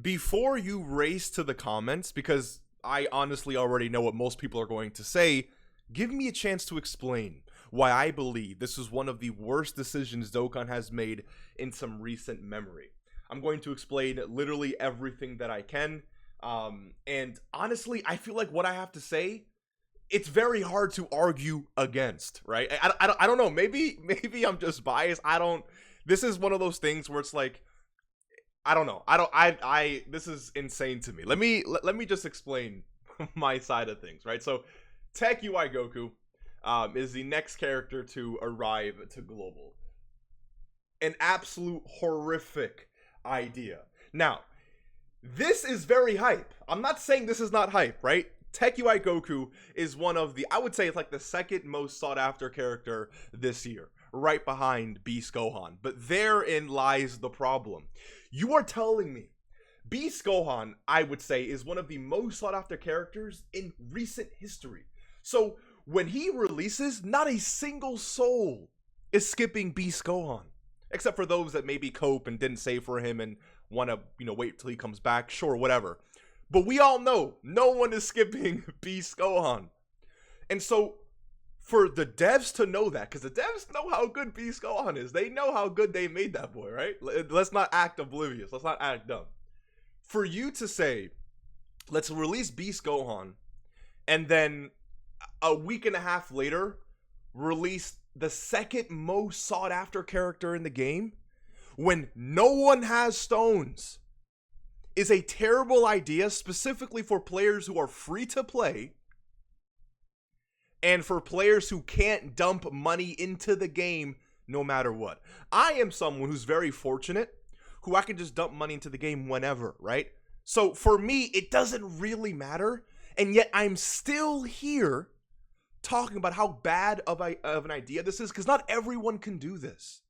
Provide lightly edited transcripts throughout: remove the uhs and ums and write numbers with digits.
before you race to the comments, because I honestly already know what most people are going to say, give me a chance to explain why I believe this is one of the worst decisions Dokkan has made in some recent memory. I'm going to explain literally everything that I can, and honestly, I feel like what I have to say, it's very hard to argue against, right? I don't know, maybe I'm just biased. This is one of those things where it's like, I don't know. This is insane to me. Let me just explain my side of things, right? So, Tech UI Goku is the next character to arrive to Global. An absolute horrific idea. Now, this is very hype. I'm not saying this is not hype, right? Tech UI Goku is one of the, I would say it's like the second most sought after character this year, right behind Beast Gohan. But therein lies the problem. You are telling me Beast Gohan, I would say, is one of the most sought after characters in recent history. So when he releases, not a single soul is skipping Beast Gohan. Except for those that maybe cope and didn't save for him and want to, wait till he comes back. Sure, whatever. But we all know no one is skipping Beast Gohan. And so for the devs to know that, because the devs know how good Beast Gohan is. They know how good they made that boy, right? Let's not act oblivious. Let's not act dumb. For you to say, let's release Beast Gohan, and then a week and a half later, release the second most sought after character in the game, when no one has stones, is a terrible idea, specifically for players who are free to play and for players who can't dump money into the game no matter what. I am someone who's very fortunate, who I can just dump money into the game whenever, right? So for me, it doesn't really matter, and yet I'm still here talking about how bad of an idea this is, because not everyone can do this.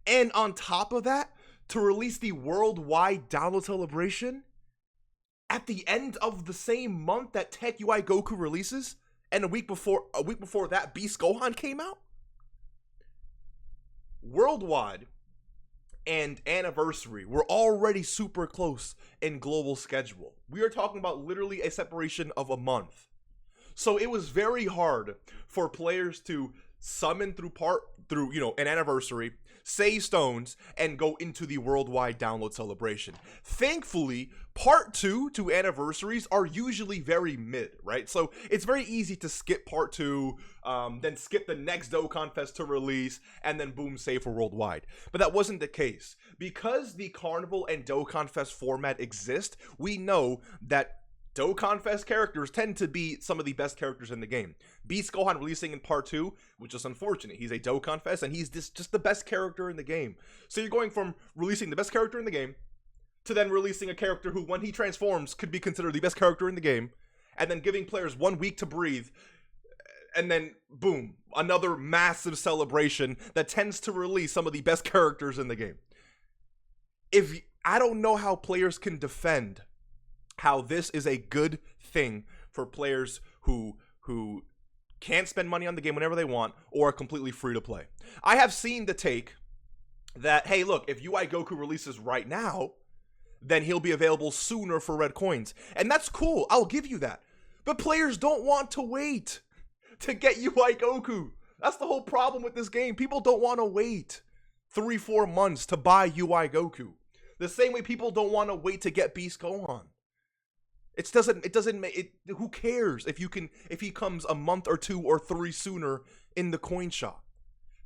And on top of that, to release the worldwide download celebration at the end of the same month that Tech UI Goku releases, and a week before that Beast Gohan came out. Worldwide and Anniversary were already super close in global schedule. We are talking about literally a separation of a month. So it was very hard for players to summon through an Anniversary, save stones, and go into the worldwide download celebration. Thankfully, part 2 to Anniversaries are usually very mid, right? So it's very easy to skip part 2, then skip the next Dokkan Fest to release, and then boom, save for worldwide. But that wasn't the case. Because the Carnival and Dokkan Fest format exist, we know that Dokkan Fest characters tend to be some of the best characters in the game. Beast Gohan releasing in part 2, which is unfortunate. He's a Dokkan Fest, and he's just the best character in the game. So you're going from releasing the best character in the game to then releasing a character who, when he transforms, could be considered the best character in the game, and then giving players 1 week to breathe, and then boom, another massive celebration that tends to release some of the best characters in the game. I don't know how players can defend how this is a good thing for players who can't spend money on the game whenever they want or are completely free to play. I have seen the take that, hey, look, if UI Goku releases right now, then he'll be available sooner for red coins. And that's cool. I'll give you that. But players don't want to wait to get UI Goku. That's the whole problem with this game. People don't want to wait 3-4 months to buy UI Goku. The same way people don't want to wait to get Beast Gohan. Who cares if he comes a month or 2 or 3 sooner in the coin shop?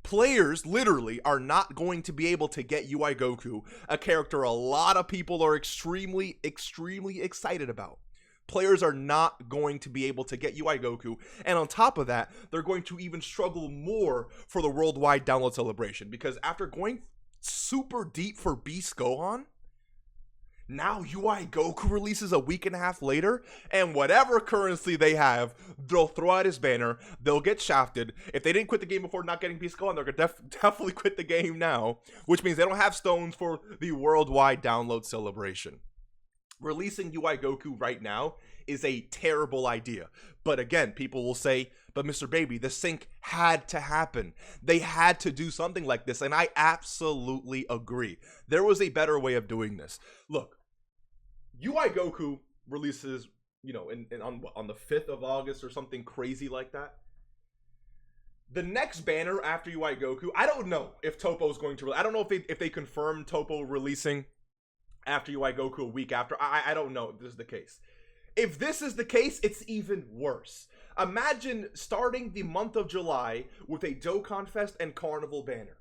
Players literally are not going to be able to get UI Goku, a character a lot of people are extremely, extremely excited about. Players are not going to be able to get UI Goku, and on top of that, they're going to even struggle more for the worldwide download celebration, because after going super deep for Beast Gohan, now UI Goku releases a week and a half later, and whatever currency they have, they'll throw out his banner, they'll get shafted. If they didn't quit the game before not getting Beast Gohan, they're gonna definitely quit the game now, which means they don't have stones for the worldwide download celebration. Releasing UI Goku right now is a terrible idea. But again, people will say, but Mr. Baby, the sync had to happen. They had to do something like this, and I absolutely agree. There was a better way of doing this. Look, UI Goku releases, you know, on the 5th of August or something crazy like that. The next banner after UI Goku, I don't know if Topo is going to. I don't know if they confirmed Topo releasing after UI Goku a week after. I don't know if this is the case. If this is the case, it's even worse. Imagine starting the month of July with a Dokkan Fest and Carnival banner,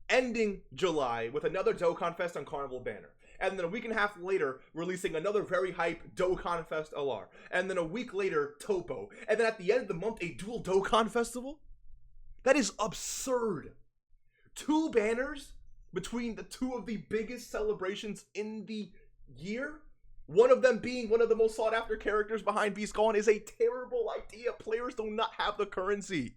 ending July with another Dokkan Fest and Carnival banner, and then a week and a half later releasing another very hype Dokkan Fest LR, and then a week later Topo, and then at the end of the month a dual Dokkan Festival? That is absurd. 2 banners between the 2 of the biggest celebrations in the year? One of them being one of the most sought after characters behind Beast Gohan is a terrible idea. Players do not have the currency.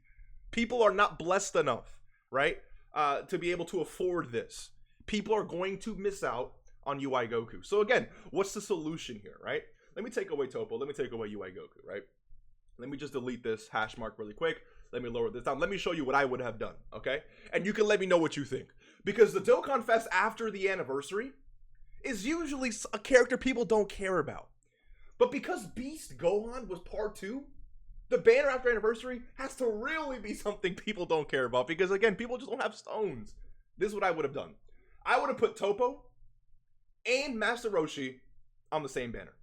People are not blessed enough, right? To be able to afford this. People are going to miss out on UI Goku. So again, what's the solution here, right? Let me take away Topo. Let me take away UI Goku, right? Let me just delete this hash mark really quick. Let me lower this down. Let me show you what I would have done, okay? And you can let me know what you think. Because the Dokkan Fest after the anniversary is usually a character people don't care about. But because Beast Gohan was part 2, the banner after anniversary has to really be something people don't care about. Because again, people just don't have stones. This is what I would have done. I would have put Topo and Master Roshi on the same banner.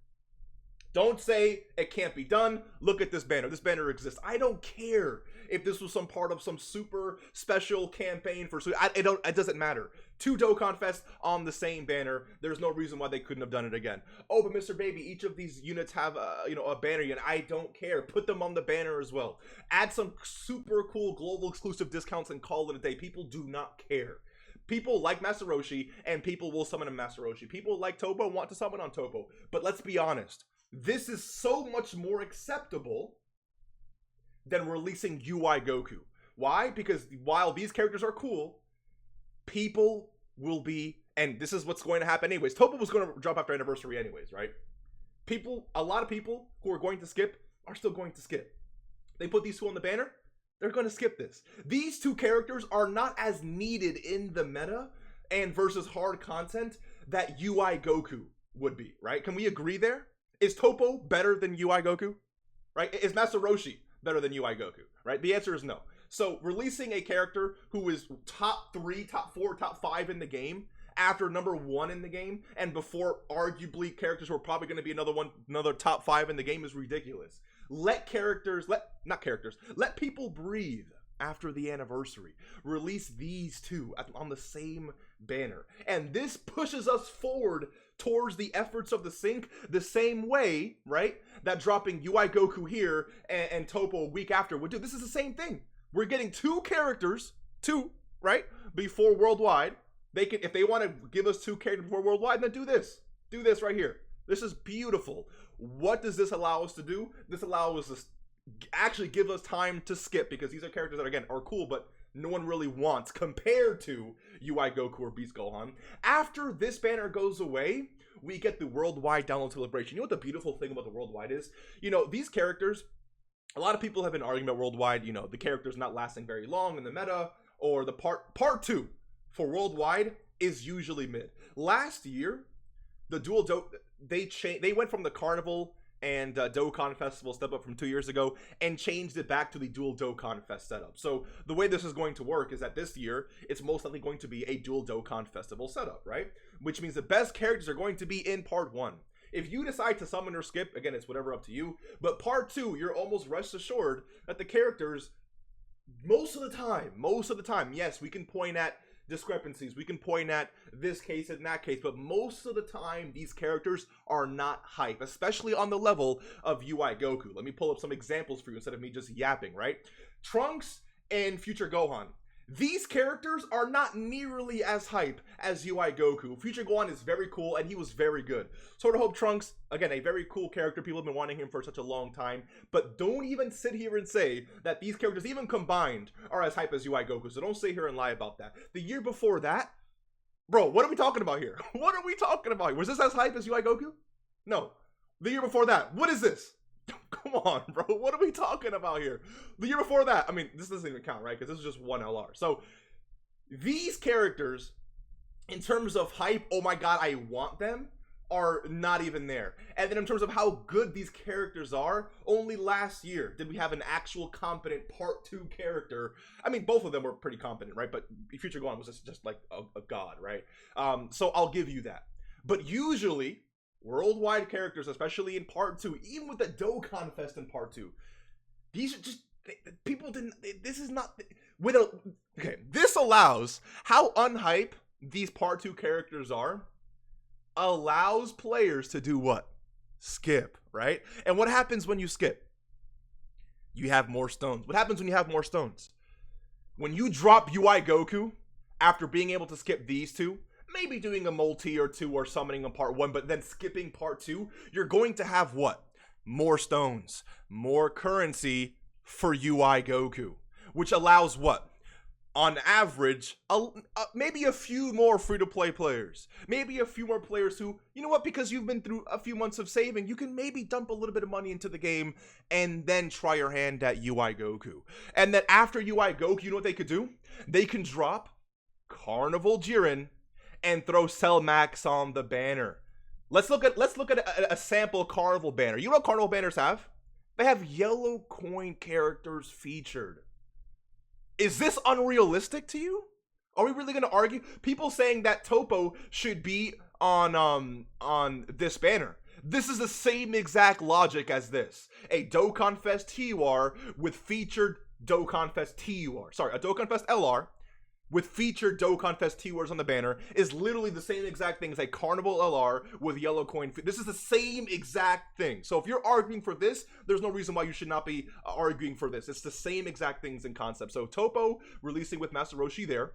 Don't say it can't be done. Look at this banner. This banner exists. I don't care if this was some part of some super special campaign for. It doesn't matter. 2 Dokkan Fest on the same banner. There's no reason why they couldn't have done it again. Oh, but Mr. Baby, each of these units have a banner, and I don't care. Put them on the banner as well. Add some super cool global exclusive discounts and call it a day. People do not care. People like Master Roshi, and people will summon a Master Roshi. People like Topo want to summon on Topo. But let's be honest. This is so much more acceptable than releasing UI Goku. Why? Because while these characters are cool, people will be, and this is what's going to happen anyways. Topo was going to drop after anniversary anyways, right? A lot of people who are going to skip are still going to skip. They put these 2 on the banner, they're going to skip this. These 2 characters are not as needed in the meta and versus hard content that UI Goku would be, right? Can we agree there? Is Topo better than UI Goku? Right? Is Master Roshi better than UI Goku? Right? The answer is no. So releasing a character who is top 3, top 4, top 5 in the game after number 1 in the game and before arguably characters who are probably going to be another top 5 in the game is ridiculous. Let people breathe after the anniversary. Release these 2 on the same banner. And this pushes us forward towards the efforts of the sync the same way, right? That dropping UI Goku here and Topo a week after would do. This is the same thing. We're getting 2 characters, 2, right? Before Worldwide. They can, if they want to give us 2 characters before Worldwide, then do this. Do this right here. This is beautiful. What does this allow us to do? This allows us to actually give us time to skip because these are characters that, again, are cool, but no one really wants compared to UI Goku or Beast Gohan. After this banner goes away, we get the Worldwide download celebration. You know what the beautiful thing about the Worldwide is? You know, these characters, a lot of people have been arguing about Worldwide, you know, the characters not lasting very long in the meta, or the part 2 for Worldwide is usually mid. Last year, the dual they went from the Carnival and Dokkan Festival step up from 2 years ago and changed it back to the dual Dokkan Fest setup. So the way this is going to work is that this year it's most likely going to be a dual Dokkan Festival setup, right? Which means the best characters are going to be in part 1. If you decide to summon or skip, again, it's whatever up to you, but part 2, you're almost rest assured that the characters most of the time, yes, we can point at discrepancies, we can point at this case and that case, but most of the time these characters are not hype, especially on the level of UI Goku. Let me pull up some examples for you instead of me just yapping, right? Trunks and Future Gohan. These characters are not nearly as hype as UI Goku. Future Gohan is very cool and he was very good. Sword of Hope Trunks, again, a very cool character. People have been wanting him for such a long time. But don't even sit here and say that these characters, even combined, are as hype as UI Goku. So don't sit here and lie about that. The year before that, bro, what are we talking about here? What are we talking about here? Was this as hype as UI Goku? No. The year before that, what is this? Come on, bro. What are we talking about here? The year before that, I mean, this doesn't even count, right? Because this is just one LR. So these characters, in terms of hype, oh my god, I want them, are not even there. And then in terms of how good these characters are, only last year did we have an actual competent part 2 character. I mean, both of them were pretty competent, right? But Future Gohan was just like a god, right? So I'll give you that. But usually, worldwide characters, especially in part 2, even with the Dokkan Fest in part 2, these are just, people didn't, this is not, okay, this allows how unhype these part 2 characters are, allows players to do what? Skip, right? And what happens when you skip? You have more stones. What happens when you have more stones? When you drop UI Goku, after being able to skip these two, maybe doing a multi or two or summoning a part 1, but then skipping part 2, you're going to have what? More stones, more currency for UI Goku, which allows what? On average, maybe a few more free-to-play players. Maybe a few more players who, you know what, because you've been through a few months of saving, you can maybe dump a little bit of money into the game and then try your hand at UI Goku. And then after UI Goku, you know what they could do? They can drop Carnival Jiren and throw Cell Max on the banner. Let's look at a sample Carnival banner. You know what Carnival banners have? They have yellow coin characters featured. Is this unrealistic to you? Are we really going to argue? People saying that Topo should be on this banner. This is the same exact logic as this. A Dokkan Fest TUR with featured Dokkan Fest TUR. Sorry, a Dokkan Fest LR with featured Dokkan Fest TURs on the banner is literally the same exact thing as a Carnival LR with yellow coin. This is the same exact thing. So if you're arguing for this, there's no reason why you should not be arguing for this. It's the same exact things in concept. So Topo releasing with Master Roshi there,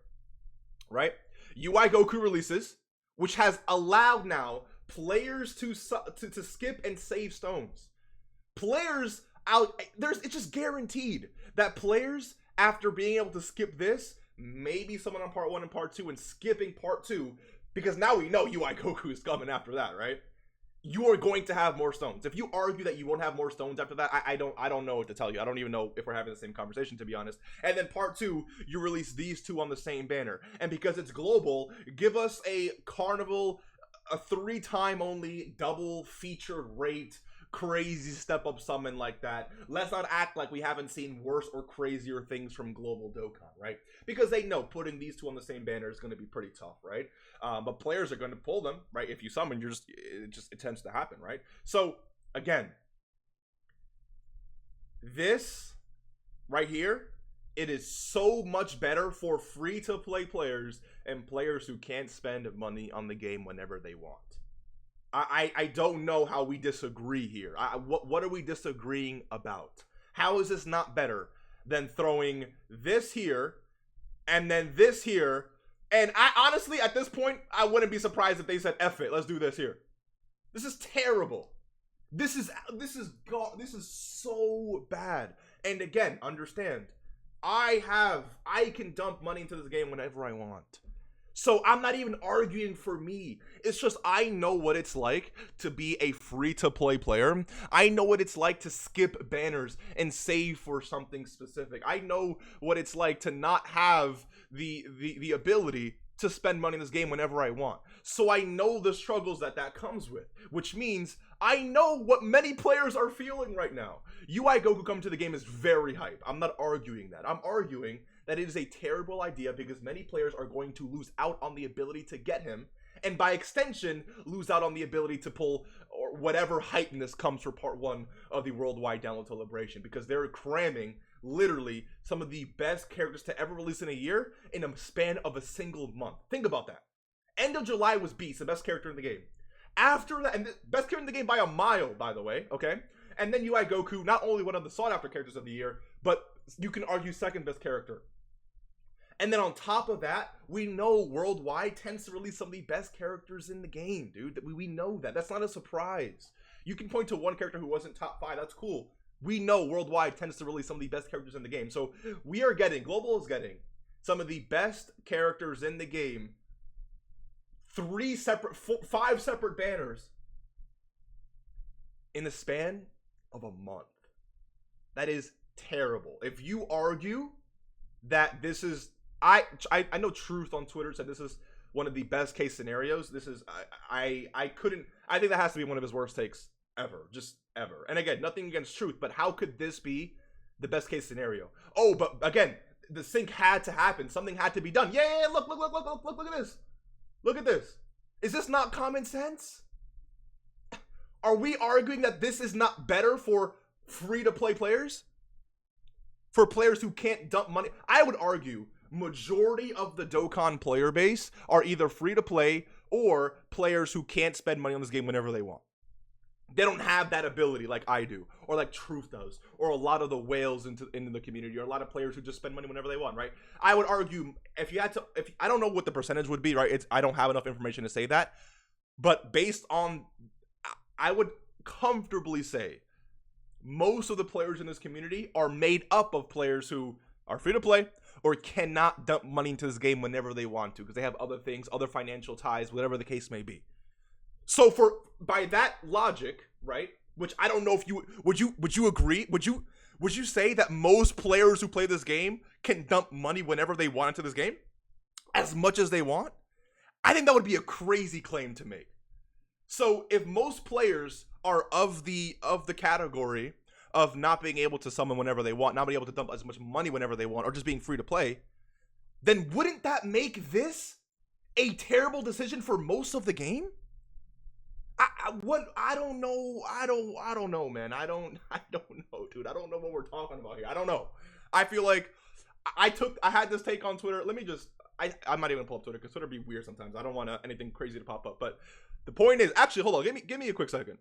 right? UI Goku releases, which has allowed now players to skip and save stones. Players out, it's just guaranteed that players, after being able to skip this, maybe someone on part 1 and part 2 and skipping part 2, because now we know UI Goku is coming after that, right? You are going to have more stones. If you argue that you won't have more stones after that, I don't know what to tell you. I don't even know if we're having the same conversation, to be honest. And then part 2, you release these two on the same banner. And because it's global, give us a Carnival, a 3-time only double featured rate crazy step up summon like that. Let's not act like we haven't seen worse or crazier things from Global Dokkan, right? Because they know putting these two on the same banner is going to be pretty tough, right? But players are going to pull them, right? If you summon, it tends to happen, right? So again, this right here, it is so much better for free-to-play players and players who can't spend money on the game whenever they want. I don't know how we disagree here. What are we disagreeing about? How is this not better than throwing this here and then this here? And I honestly, at this point, I wouldn't be surprised if they said, F it, let's do this here. This is terrible. This is so bad. And again, understand, I can dump money into this game whenever I want. So I'm not even arguing for me. It's just I know what it's like to be a free-to-play player. I know what it's like to skip banners and save for something specific. I know what it's like to not have the ability to spend money in this game whenever I want. So I know the struggles that comes with, which means I know what many players are feeling right now. UI Goku coming to the game is very hype. I'm not arguing that. I'm arguing that it is a terrible idea because many players are going to lose out on the ability to get him, and by extension, lose out on the ability to pull or whatever hypeness comes for part 1 of the worldwide download celebration, because they're cramming literally some of the best characters to ever release in a year in a span of a single month. Think about that. End of July was Beast, the best character in the game. After that, and the best character in the game by a mile, by the way, okay? And then UI Goku, not only one of the sought-after characters of the year, but you can argue second best character. And then on top of that, we know Worldwide tends to release some of the best characters in the game, dude. We know that. That's not a surprise. You can point to one character who wasn't top 5. That's cool. We know Worldwide tends to release some of the best characters in the game. So we are getting, Global is getting some of the best characters in the game. 5 separate banners in the span of a month. That is terrible. If you argue that this is, I know Truth on Twitter said this is one of the best case scenarios. This is, I I think that has to be one of his worst takes ever, just ever. And again, nothing against truth, but how could this be the best case scenario? Oh, but again, the sync had to happen. Something had to be done. Yeah, look at this. Look at this. Is this not common sense? Are we arguing that this is not better for free-to-play players? For players who can't dump money? I would argue majority of the Dokkan player base are either free-to-play or players who can't spend money on this game whenever they want. They don't have that ability like I do, or like Truth does, or a lot of the whales in the community, or a lot of players who just spend money whenever they want, right? I would argue if I don't know what the percentage would be, right? I don't have enough information to say that, but based on, I would comfortably say most of the players in this community are made up of players who are free to play or cannot dump money into this game whenever they want to because they have other things, other financial ties, whatever the case may be. So by that logic, right, which I don't know if you would you agree? Would you say that most players who play this game can dump money whenever they want into this game? As much as they want? I think that would be a crazy claim to make. So if most players are of the category of not being able to summon whenever they want, not being able to dump as much money whenever they want, or just being free to play, then wouldn't that make this a terrible decision for most of the game? I don't know, man. I don't know, dude. I don't know what we're talking about here. I don't know. I feel like I had this take on Twitter. Let me just, I'm not even gonna pull up Twitter because Twitter be weird sometimes. I don't want anything crazy to pop up. But the point is, actually, hold on. Give me a quick second.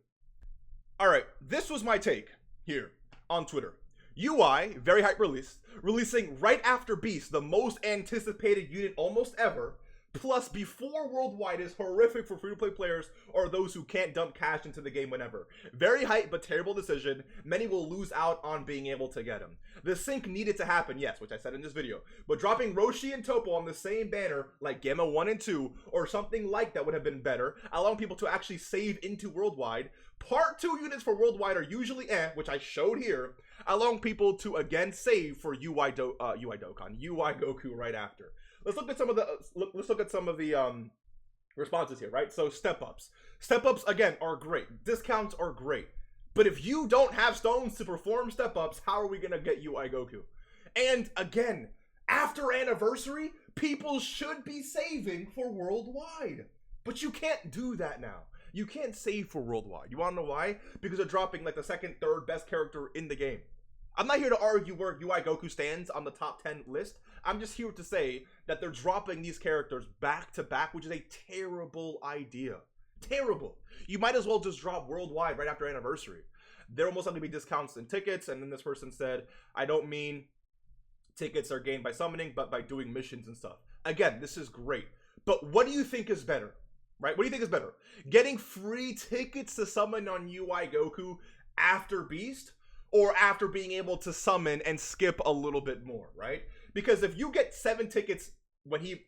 All right, this was my take here on Twitter. UI, very hype releasing right after Beast, the most anticipated unit almost ever. Plus, before Worldwide is horrific for free-to-play players or those who can't dump cash into the game whenever. Very hype, but terrible decision. Many will lose out on being able to get him. The sync needed to happen, yes, which I said in this video. But dropping Roshi and Topo on the same banner, like Gamma 1 and 2, or something like that would have been better, allowing people to actually save into Worldwide. Part 2 units for Worldwide are usually which I showed here, allowing people to again save for UI Goku right after. Let's look at some of the responses here, right? So step ups again are great. Discounts are great, but if you don't have stones to perform step ups, how are we gonna get UI Goku? And again, after anniversary, people should be saving for Worldwide, but you can't do that now. You can't save for Worldwide. You wanna know why? Because they're dropping like the second, third best character in the game. I'm not here to argue where UI Goku stands on the top 10 list. I'm just here to say that they're dropping these characters back to back, which is a terrible idea. Terrible. You might as well just drop Worldwide right after anniversary. There will most likely be discounts and tickets, and then this person said, I don't mean tickets are gained by summoning, but by doing missions and stuff. Again, this is great. But what do you think is better? Right? What do you think is better? Getting free tickets to summon on UI Goku after Beast? Or after being able to summon and skip a little bit more, right? Because if you get 7 tickets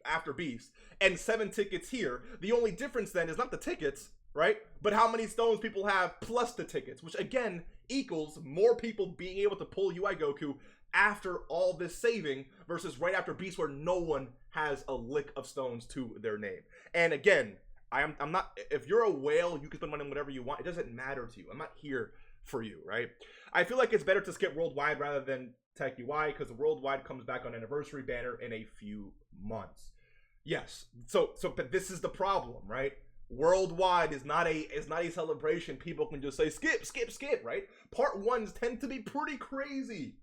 after Beast and 7 tickets here, the only difference then is not the tickets, right? But how many stones people have plus the tickets, which again equals more people being able to pull UI Goku after all this saving versus right after Beast where no one has a lick of stones to their name. And again, I'm not, if you're a whale, you can spend money on whatever you want. It doesn't matter to you. I'm not here for you, right? I feel like it's better to skip Worldwide rather than Tech UI because Worldwide comes back on anniversary banner in a few months. Yes, but this is the problem, right? Worldwide is not a celebration people can just say skip, right? Part 1s tend to be pretty crazy.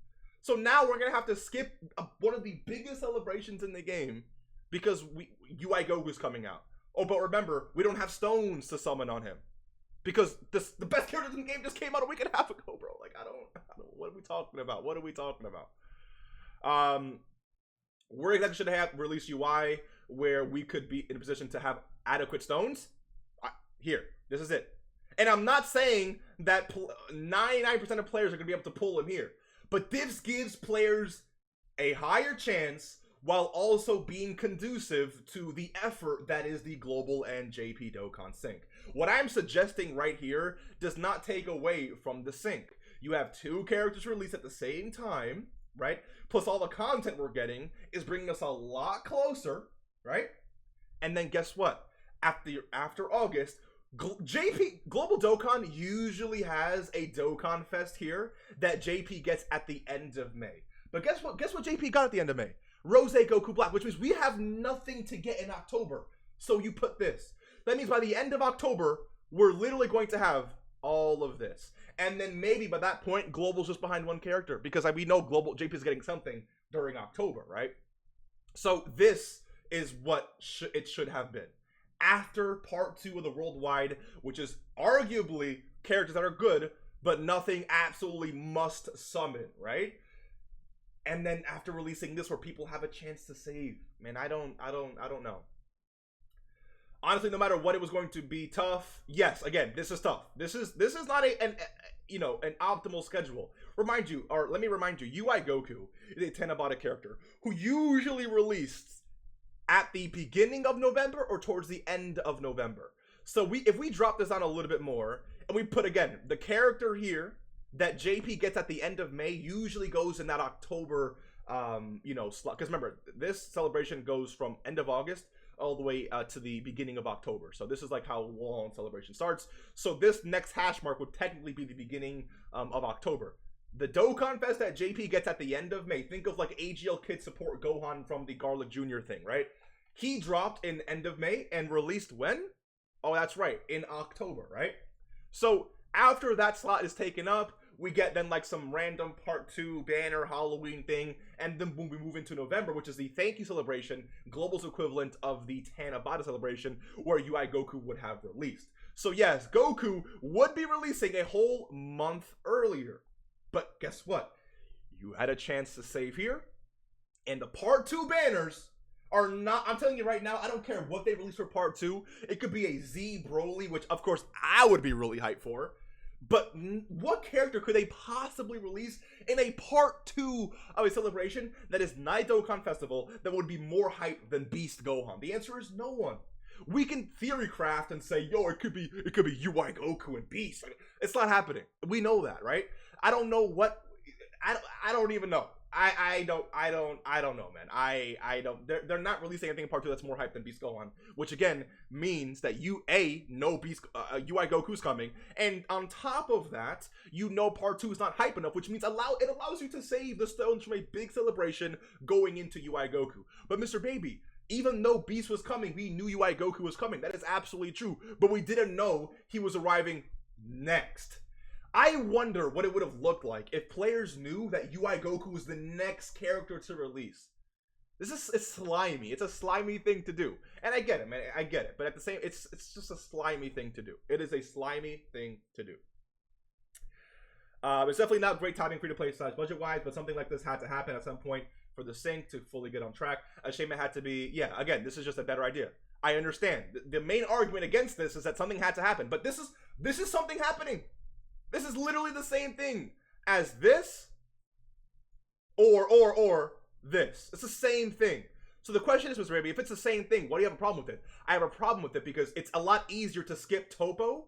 So now we're gonna have to skip one of the biggest celebrations in the game because UI Goku's coming out. Oh, but remember, we don't have stones to summon on him. Because the best characters in the game just came out a week and a half ago, bro. Like, I don't what are we talking about? What are we talking about? Where exactly should I have released UI where we could be in a position to have adequate stones? Here, this is it. And I'm not saying that 99% of players are going to be able to pull him here. But this gives players a higher chance while also being conducive to the effort that is the global and JP Dokkan sync. What I'm suggesting right here does not take away from the sync. You have 2 characters released at the same time, right? Plus all the content we're getting is bringing us a lot closer, right? And then guess what? After August, Global Dokkan usually has a Dokkan Fest here that JP gets at the end of May. But guess what? Guess what JP got at the end of May? Rose Goku Black, which means we have nothing to get in October. So you put this. That means by the end of October, we're literally going to have all of this. And then maybe by that point, Global's just behind one character. Because we know Global JP is getting something during October, right? So this is what it should have been. After part 2 of the Worldwide, which is arguably characters that are good, but nothing absolutely must summon, right? And then after releasing this, where people have a chance to save, man, I don't know. Honestly, no matter what, it was going to be tough. Yes, again, this is tough. This is not an optimal schedule. Let me remind you, UI Goku is a Tenabata character who usually released at the beginning of November or towards the end of November. So if we drop this down a little bit more and we put again the character here that JP gets at the end of May usually goes in that October slot, because remember, this celebration goes from end of August all the way to the beginning of October. So this is like how long celebration starts. So this next hash mark would technically be the beginning of October. The Dokkan Fest that JP gets at the end of May, think of like AGL Kid Support Gohan from the Garlic Jr. thing, right? He dropped in end of May and released when? Oh, that's right, in October, right? So after that slot is taken up, we get then like some random part 2 banner Halloween thing, and then boom, we move into November, which is the thank you celebration, Global's equivalent of the Tanabata celebration, where UI Goku would have released. So yes, Goku would be releasing a whole month earlier. But guess what? You had a chance to save here, and the part 2 banners are not, I'm telling you right now, I don't care what they release for part 2. It could be a Z Broly, which of course I would be really hyped for. But what character could they possibly release in a part 2 of a celebration that is Night Dokkan Festival that would be more hype than Beast Gohan? The answer is no one. We can theory craft and say, yo, it could be UI Goku and Beast. It's not happening. We know that, right? I don't know what. I don't even know. I don't know, man. I don't. They're not releasing anything in part 2 that's more hype than Beast Gohan, which again means that you know Beast UI Goku's coming, and on top of that, you know part 2 is not hype enough, which means it allows you to save the stones from a big celebration going into UI Goku. But Mr. Baby, even though Beast was coming, we knew UI Goku was coming. That is absolutely true, but we didn't know he was arriving next. I wonder what it would have looked like if players knew that UI Goku was the next character to release. It's slimy. It's a slimy thing to do. And I get it, man. I get it. But at the same, it's just a slimy thing to do. It is a slimy thing to do. It's definitely not great timing free-to-play size budget-wise, but something like this had to happen at some point for the sync to fully get on track. A shame it had to be, yeah, again, this is just a better idea. I understand. The main argument against this is that something had to happen. But this is something happening. This is literally the same thing as this or this. It's the same thing. So the question is, Mr. Raby, if it's the same thing, why do you have a problem with it? I have a problem with it because it's a lot easier to skip Topo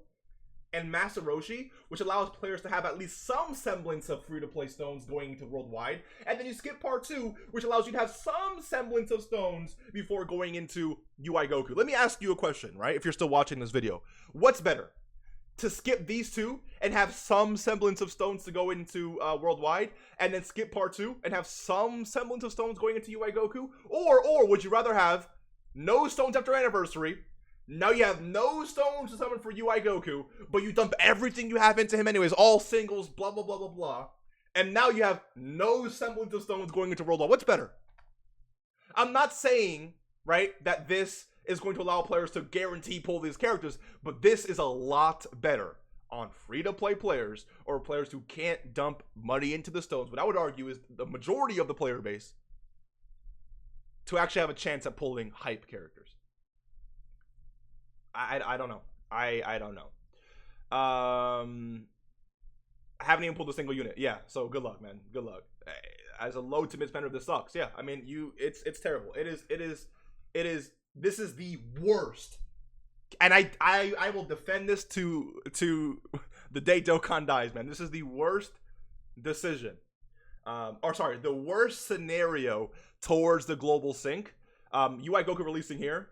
and Masaroshi, which allows players to have at least some semblance of free-to-play stones going into Worldwide. And then you skip part 2, which allows you to have some semblance of stones before going into UI Goku. Let me ask you a question, right? If you're still watching this video. What's better? To skip these 2 and have some semblance of stones to go into Worldwide, and then skip part 2 and have some semblance of stones going into UI Goku? Or would you rather have no stones after Anniversary? Now you have no stones to summon for UI Goku, but you dump everything you have into him anyways, all singles, blah, blah, blah, blah, blah. And now you have no semblance of stones going into Worldwide. What's better? I'm not saying, right, that this is going to allow players to guarantee pull these characters, but this is a lot better on free-to-play players or players who can't dump money into the stones. What I would argue is the majority of the player base to actually have a chance at pulling hype characters. I don't know. I don't know. I haven't even pulled a single unit. Yeah, so good luck, man. Good luck. As a low to mid spender, this sucks. Yeah, I mean, it's terrible. It is. This is the worst, and I will defend this to the day Dokkan dies, man. This is the worst decision, the worst scenario towards the global sync. UI Goku releasing here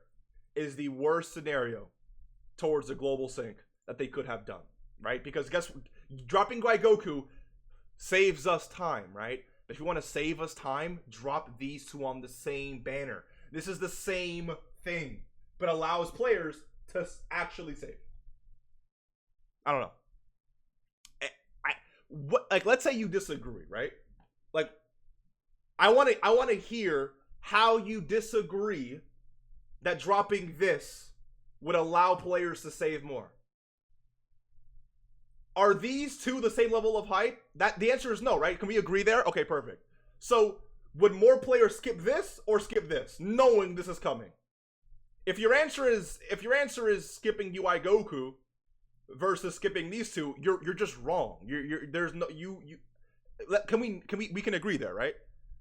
is the worst scenario towards the global sync that they could have done, right? Because guess what? Dropping Goku saves us time, right? If you want to save us time, drop these two on the same banner. This is the same thing, but allows players to actually save. I don't know. Like, let's say you disagree, right? Like, I want to hear how you disagree that dropping this would allow players to save more. Are these two the same level of hype? The answer is no, right? Can we agree there? Okay, perfect. So, would more players skip this or skip this, knowing this is coming? If your answer is skipping UI Goku versus skipping these two, you're just wrong. There's no we can agree there, right?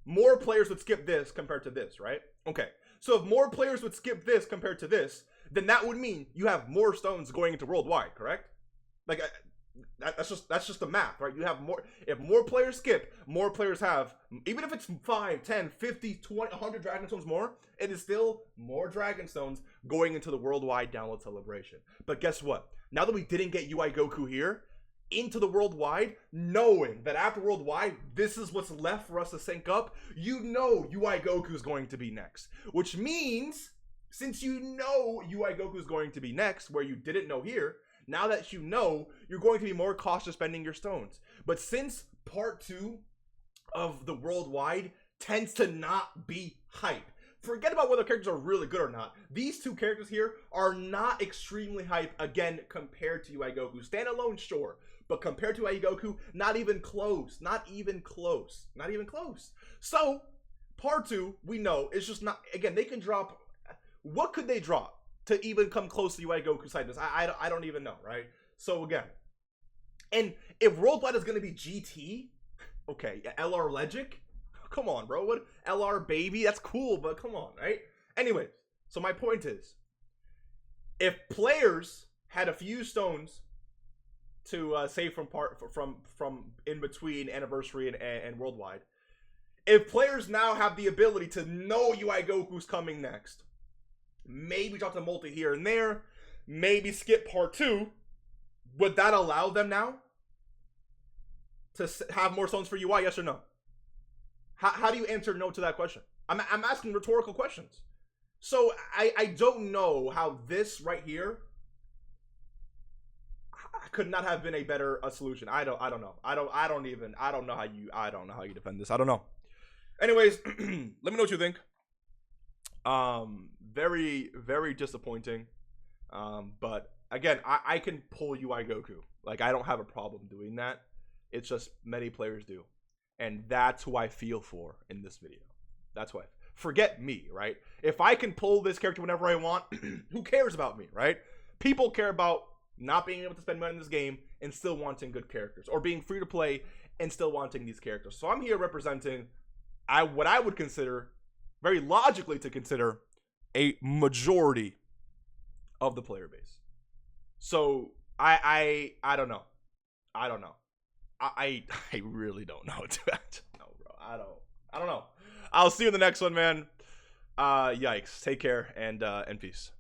More players would skip this compared to this, right? Okay. So if more players would skip this compared to this, then that would mean you have more stones going into worldwide, correct? Like that's just the math, right? You have more. If more players skip, more players have, even if it's 5, 10, 50, 20, 100 Dragon Stones more, it is still more Dragon Stones going into the worldwide download celebration. But guess what? Now that we didn't get UI Goku here, into the worldwide, knowing that after worldwide, this is what's left for us to sync up, you know UI Goku is going to be next. Which means, since you know UI Goku is going to be next, where you didn't know here, now that you know, you're going to be more cautious spending your stones. But since part 2 of the worldwide tends to not be hype, forget about whether characters are really good or not. These two characters here are not extremely hype, again, compared to UI Goku. Standalone, sure. But compared to UI Goku, not even close. Not even close. Not even close. So, part 2, we know, it's just not, again, they can drop, what could they drop to even come close to UI Goku Sites? I don't even know, right? So again, and if worldwide is going to be GT, okay, LR Legic, come on, bro. What LR baby? That's cool, but come on, right? Anyways, so my point is, if players had a few stones to save from in between anniversary and worldwide, if players now have the ability to know UI Goku's coming next, maybe drop the multi here and there, maybe skip part 2, would that allow them now to have more stones for UI, yes or no? How do you answer no to that question? I'm asking rhetorical questions. So I don't know how this right here could not have been a better solution. I don't know. I don't know how you defend this. I don't know. Anyways, let me know what you think. Very, very disappointing. But again, I can pull UI Goku. Like, I don't have a problem doing that. It's just many players do. And that's who I feel for in this video. That's why. Forget me, right? If I can pull this character whenever I want, who cares about me, right? People care about not being able to spend money in this game and still wanting good characters, or being free to play and still wanting these characters. So I'm here representing what I would consider, very logically to consider, a majority of the player base. So I don't know. I don't know. I really don't know what to no, bro. I don't know. I'll see you in the next one, man. Yikes. Take care and peace.